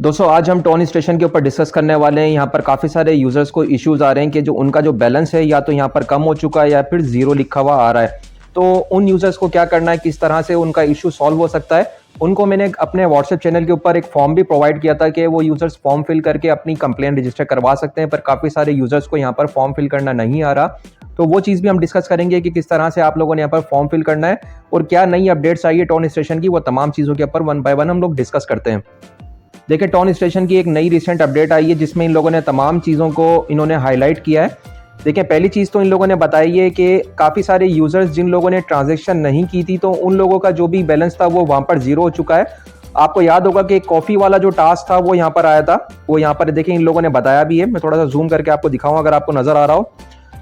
दोस्तों आज हम टोन स्टेशन के ऊपर डिस्कस करने वाले हैं। यहाँ पर काफ़ी सारे यूज़र्स को इश्यूज आ रहे हैं कि जो उनका जो बैलेंस है या तो यहाँ पर कम हो चुका है या फिर ज़ीरो लिखा हुआ आ रहा है। तो उन यूज़र्स को क्या करना है, किस तरह से उनका इशू सॉल्व हो सकता है, उनको मैंने अपने व्हाट्सएप चैनल के ऊपर एक फॉर्म भी प्रोवाइड किया था कि वो यूज़र्स फॉर्म फिल करके अपनी कंप्लेंट रजिस्टर करवा सकते हैं। पर काफ़ी सारे यूज़र्स को यहाँ पर फॉर्म फिल करना नहीं आ रहा, तो वो चीज़ भी हम डिस्कस करेंगे कि किस तरह से आप लोगों ने यहाँ पर फॉर्म फिल करना है और क्या नई अपडेट्स आई है टोन स्टेशन की। वो तमाम चीज़ों के ऊपर वन बाय वन हम लोग डिस्कस करते हैं। देखिए, टोन स्टेशन की एक नई रिसेंट अपडेट आई है जिसमें इन लोगों ने तमाम चीज़ों को इन्होंने हाईलाइट किया है। देखिए, पहली चीज़ तो इन लोगों ने बताई है कि काफ़ी सारे यूज़र्स जिन लोगों ने ट्रांजैक्शन नहीं की थी, तो उन लोगों का जो भी बैलेंस था वो वहाँ पर ज़ीरो हो चुका है। आपको याद होगा कि कॉफ़ी वाला जो टास्क था वो यहाँ पर आया था, वो यहाँ पर देखिए इन लोगों ने बताया भी है। मैं थोड़ा सा जूम करके आपको दिखाऊँ अगर आपको नज़र आ रहा हो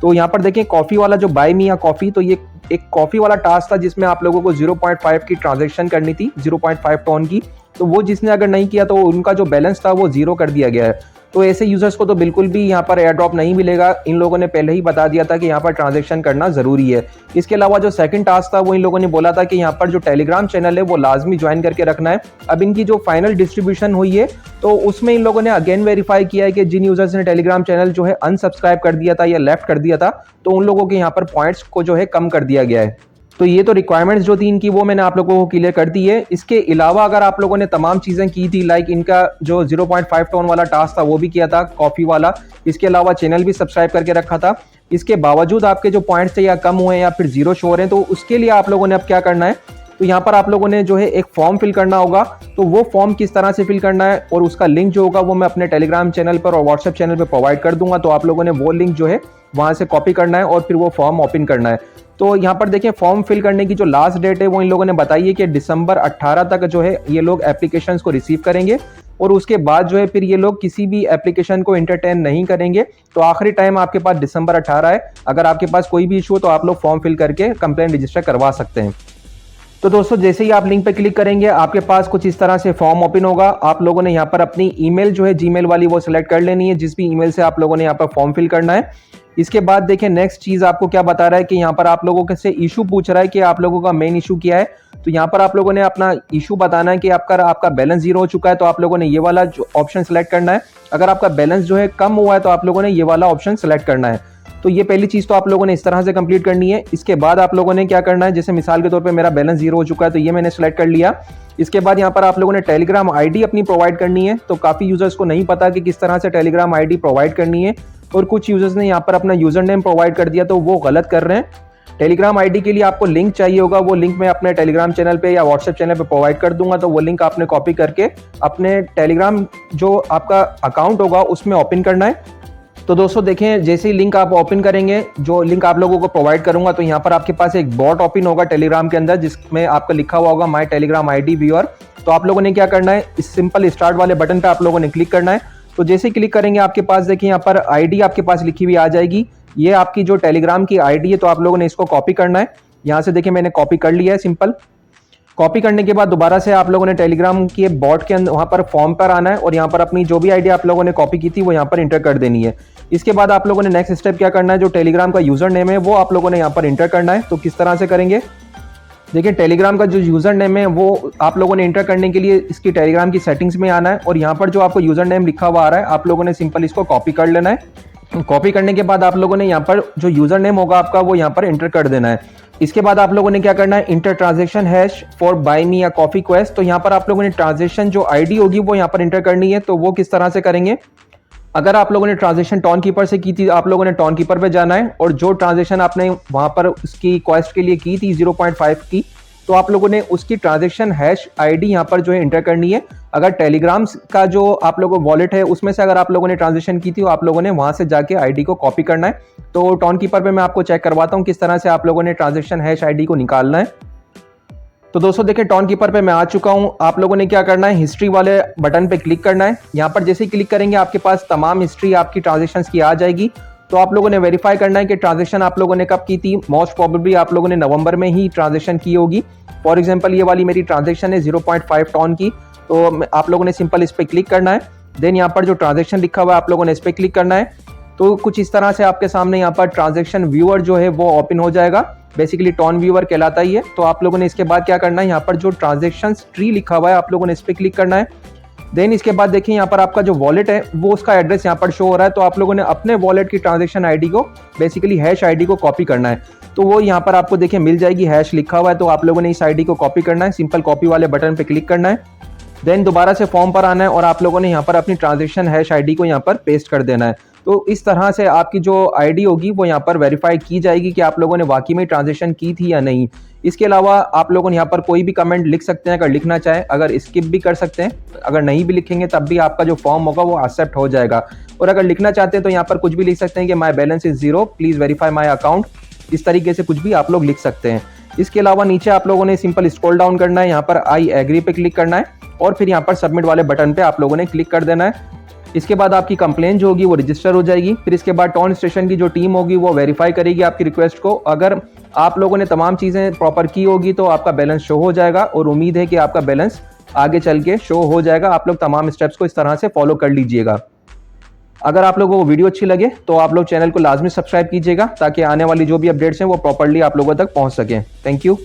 तो। यहाँ पर देखिए कॉफ़ी वाला जो बाय मी या कॉफ़ी, तो ये एक कॉफ़ी वाला टास्क था जिसमें आप लोगों को 0.5 की ट्रांजैक्शन करनी थी, 0.5 टोन की। तो वो जिसने अगर नहीं किया तो उनका जो बैलेंस था वो ज़ीरो कर दिया गया है। तो ऐसे यूज़र्स को तो बिल्कुल भी यहाँ पर एयर ड्रॉप नहीं मिलेगा। इन लोगों ने पहले ही बता दिया था कि यहाँ पर ट्रांजैक्शन करना ज़रूरी है। इसके अलावा जो सेकंड टास्क था वो इन लोगों ने बोला था कि यहाँ पर जो टेलीग्राम चैनल है वो लाजमी ज्वाइन करके रखना है। अब इनकी जो फाइनल डिस्ट्रीब्यूशन हुई है तो उसमें इन लोगों ने अगेन वेरीफाई किया है कि जिन यूज़र्स ने टेलीग्राम चैनल जो है अनसब्सक्राइब कर दिया था या लेफ्ट कर दिया था, तो उन लोगों के यहाँ पर पॉइंट्स को जो है कम कर दिया गया है। तो ये तो रिक्वायरमेंट्स जो थी इनकी वो मैंने आप लोगों को क्लियर कर दी है। इसके अलावा अगर आप लोगों ने तमाम चीज़ें की थी, लाइक इनका जो 0.5 टोन वाला टास्क था वो भी किया था, कॉफ़ी वाला, इसके अलावा चैनल भी सब्सक्राइब करके रखा था, इसके बावजूद आपके जो पॉइंट्स थे या कम हुए या फिर ज़ीरो शो हो रहे हैं, तो उसके लिए आप लोगों ने अब क्या करना है, तो यहाँ पर आप लोगों ने जो है एक फॉर्म फिल करना होगा। तो वो फॉर्म किस तरह से फिल करना है और उसका लिंक जो होगा वो मैं अपने टेलीग्राम चैनल पर और व्हाट्सएप चैनल पर प्रोवाइड कर दूंगा। तो आप लोगों ने वो लिंक जो है वहाँ से कॉपी करना है और फिर वो फॉर्म ओपन करना है। तो यहाँ पर देखिए फॉर्म फिल करने की जो लास्ट डेट है वो इन लोगों ने बताई है कि दिसंबर 18 तक जो है ये लोग एप्लीकेशंस को रिसीव करेंगे और उसके बाद जो है फिर ये लोग किसी भी एप्लीकेशन को एंटरटेन नहीं करेंगे। तो आखिरी टाइम आपके पास दिसंबर 18 है। अगर आपके पास कोई भी इशू हो तो आप लोग फॉर्म फिल करके कंप्लेंट रजिस्टर करवा सकते हैं। तो दोस्तों जैसे ही आप लिंक पे क्लिक करेंगे आपके पास कुछ इस तरह से फॉर्म ओपन होगा। आप लोगों ने यहाँ पर अपनी ईमेल जो है जीमेल वाली वो सिलेक्ट कर लेनी है, जिस भी ईमेल से आप लोगों ने यहाँ पर फॉर्म फिल करना है। इसके बाद देखिए नेक्स्ट चीज़ आपको क्या बता रहा है कि यहाँ पर आप लोगों से इशू पूछ रहा है कि आप लोगों का मेन इशू क्या है। तो यहाँ पर आप लोगों ने अपना इशू बताना है कि आपका बैलेंस जीरो हो चुका है, तो आप लोगों ने ये वाला जो ऑप्शन सेलेक्ट करना है। अगर आपका बैलेंस जो है कम हुआ है तो आप लोगों ने ये वाला ऑप्शन सेलेक्ट करना है। तो ये पहली चीज़ तो आप लोगों ने इस तरह से कंप्लीट करनी है। इसके बाद आप लोगों ने क्या करना है, जैसे मिसाल के तौर पे मेरा बैलेंस जीरो हो चुका है तो ये मैंने सेलेक्ट कर लिया। इसके बाद यहाँ पर आप लोगों ने टेलीग्राम आईडी अपनी प्रोवाइड करनी है। तो काफ़ी यूज़र्स को नहीं पता कि किस तरह से टेलीग्राम आईडी प्रोवाइड करनी है और कुछ यूज़र्स ने यहाँ पर अपना यूज़र नेम प्रोवाइड कर दिया, तो वो गलत कर रहे हैं। टेलीग्राम आईडी के लिए आपको लिंक चाहिए होगा, वो लिंक मैं अपने टेलीग्राम चैनल पे या व्हाट्सएप चैनल पे प्रोवाइड कर दूंगा। तो वो लिंक आपने कॉपी करके अपने टेलीग्राम जो आपका अकाउंट होगा उसमें ओपन करना है। तो दोस्तों देखें, जैसे ही लिंक आप ओपन करेंगे, जो लिंक आप लोगों को प्रोवाइड करूंगा, तो यहाँ पर आपके पास एक बॉट ओपन होगा टेलीग्राम के अंदर जिसमें आपका लिखा हुआ होगा माय टेलीग्राम आईडी व्यूअर। तो आप लोगों ने क्या करना है, इस सिंपल स्टार्ट वाले बटन पे आप लोगों ने क्लिक करना है। तो जैसे ही क्लिक करेंगे आपके पास देखिए यहाँ पर आईडी आपके पास लिखी हुई आ जाएगी। ये आपकी जो टेलीग्राम की आईडी है, तो आप लोगों ने इसको कॉपी करना है। यहाँ से देखिए मैंने कॉपी कर लिया है। सिंपल कॉपी करने के बाद दोबारा से आप लोगों ने टेलीग्राम के बॉट के अंदर वहाँ पर फॉर्म पर आना है और यहाँ पर अपनी जो भी आईडी आप लोगों ने कॉपी की थी वो यहाँ पर इंटर कर देनी है। इसके बाद आप लोगों ने नेक्स्ट स्टेप क्या करना है, जो टेलीग्राम का यूजर नेम है वो आप लोगों ने यहाँ पर इंटर करना है। तो किस तरह से करेंगे, देखिए टेलीग्राम का जो यूजर नेम है वो आप लोगों ने इंटर करने के लिए इसकी टेलीग्राम की सेटिंग्स में आना है और यहाँ पर जो आपको यूजर नेम लिखा हुआ आ रहा है आप लोगों ने सिंपल इसको कॉपी कर लेना है। कॉपी करने के बाद आप लोगों ने यहाँ पर जो यूजर नेम होगा आपका वो यहाँ पर एंटर कर देना है। इसके बाद आप लोगों ने क्या करना है, inter transaction hash for buy me या कॉफी क्वेस्ट। तो यहाँ पर आप लोगों ने ट्रांजेक्शन जो आईडी होगी वो यहाँ पर इंटर करनी है। तो वो किस तरह से करेंगे, अगर आप लोगों ने ट्रांजेक्शन टोन कीपर से की थी आप लोगों ने टोन कीपर पे जाना है और जो ट्रांजेक्शन आपने वहां पर उसकी क्वेस्ट के लिए की थी 0.5 की, तो आप लोगों ने उसकी ट्रांजेक्शन हैश आईडी यहाँ पर जो है इंटर करनी है। अगर टेलीग्राम का जो आप लोगों को वॉलेट है उसमें से अगर आप लोगों ने ट्रांजेक्शन की थी तो आप लोगों ने वहां से जाके आईडी को कॉपी करना है। तो टोन कीपर पे मैं आपको चेक करवाता हूँ किस तरह से आप लोगों ने ट्रांजेक्शन हैश आईडी को निकालना है। तो दोस्तों देखिए टोन कीपर पे मैं आ चुका हूं। आप लोगों ने क्या करना है, हिस्ट्री वाले बटन पे क्लिक करना है। यहाँ पर जैसे ही क्लिक करेंगे आपके पास तमाम हिस्ट्री आपकी ट्रांजेक्शंस की आ जाएगी। तो आप लोगों ने वेरीफाई करना है कि ट्रांजेक्शन आप लोगों ने कब की थी। मोस्ट प्रोबेबली आप लोगों ने नवंबर में ही ट्रांजेक्शन की होगी। फॉर एग्जांपल ये वाली मेरी ट्रांजेक्शन है 0.5 टोन की। तो आप लोगों ने सिंपल इस पर क्लिक करना है। देन यहाँ पर जो ट्रांजेक्शन लिखा हुआ है आप लोगों ने इस पर क्लिक करना है। तो कुछ इस तरह से आपके सामने यहाँ पर ट्रांजेक्शन व्यूअर जो है वो ओपन हो जाएगा। बेसिकली टोन व्यूअर कहलाता ही है। तो आप लोगों ने इसके बाद क्या करना है, यहाँ पर जो ट्रांजेक्शन ट्री लिखा हुआ है आप लोगों ने इस पर क्लिक करना है। देन इसके बाद देखिए यहाँ पर आपका जो वॉलेट है वो उसका एड्रेस यहाँ पर शो हो रहा है, तो आप लोगों ने अपने वॉलेट की ट्रांजेक्शन आईडी को बेसिकली हैश आईडी को कॉपी करना है। तो वो यहाँ पर आपको देखिए मिल जाएगी, हैश लिखा हुआ है, तो आप लोगों ने इस आईडी को कॉपी करना है, सिंपल कॉपी वाले बटन पे क्लिक करना है। देन दोबारा से फॉर्म पर आना है और आप लोगों ने यहाँ पर अपनी ट्रांजेक्शन हैश आईडी को यहाँ पर पेस्ट कर देना है। तो इस तरह से आपकी जो आईडी होगी वो यहाँ पर वेरीफाई की जाएगी कि आप लोगों ने वाकई में ट्रांजेक्शन की थी या नहीं। इसके अलावा आप लोगों ने यहाँ पर कोई भी कमेंट लिख सकते हैं अगर लिखना चाहे, अगर स्किप भी कर सकते हैं, अगर नहीं भी लिखेंगे तब भी आपका जो फॉर्म होगा वो एक्सेप्ट हो जाएगा। और अगर लिखना चाहते हैं तो यहाँ पर कुछ भी लिख सकते हैं कि माई balance is 0, please verify my account. इस तरीके से कुछ भी आप लोग लिख सकते हैं। इसके अलावा नीचे आप लोगों ने सिंपल स्क्रॉल डाउन करना है, यहाँ पर आई एग्री पे क्लिक करना है और फिर यहाँ पर सबमिट वाले बटन पे आप लोगों ने क्लिक कर देना है। इसके बाद आपकी कंप्लेन जो होगी वो रजिस्टर हो जाएगी। फिर इसके बाद टोन स्टेशन की जो टीम होगी वो वेरीफाई करेगी आपकी रिक्वेस्ट को। अगर आप लोगों ने तमाम चीज़ें प्रॉपर की होगी तो आपका बैलेंस शो हो जाएगा और उम्मीद है कि आपका बैलेंस आगे चल के शो हो जाएगा। आप लोग तमाम स्टेप्स को इस तरह से फॉलो कर लीजिएगा। अगर आप लोगों को वीडियो अच्छी लगे तो आप लोग चैनल को लाजमी सब्सक्राइब कीजिएगा ताकि आने वाली जो भी अपडेट्स हैं वो प्रॉपरली आप लोगों तक पहुंच सकें। Thank you.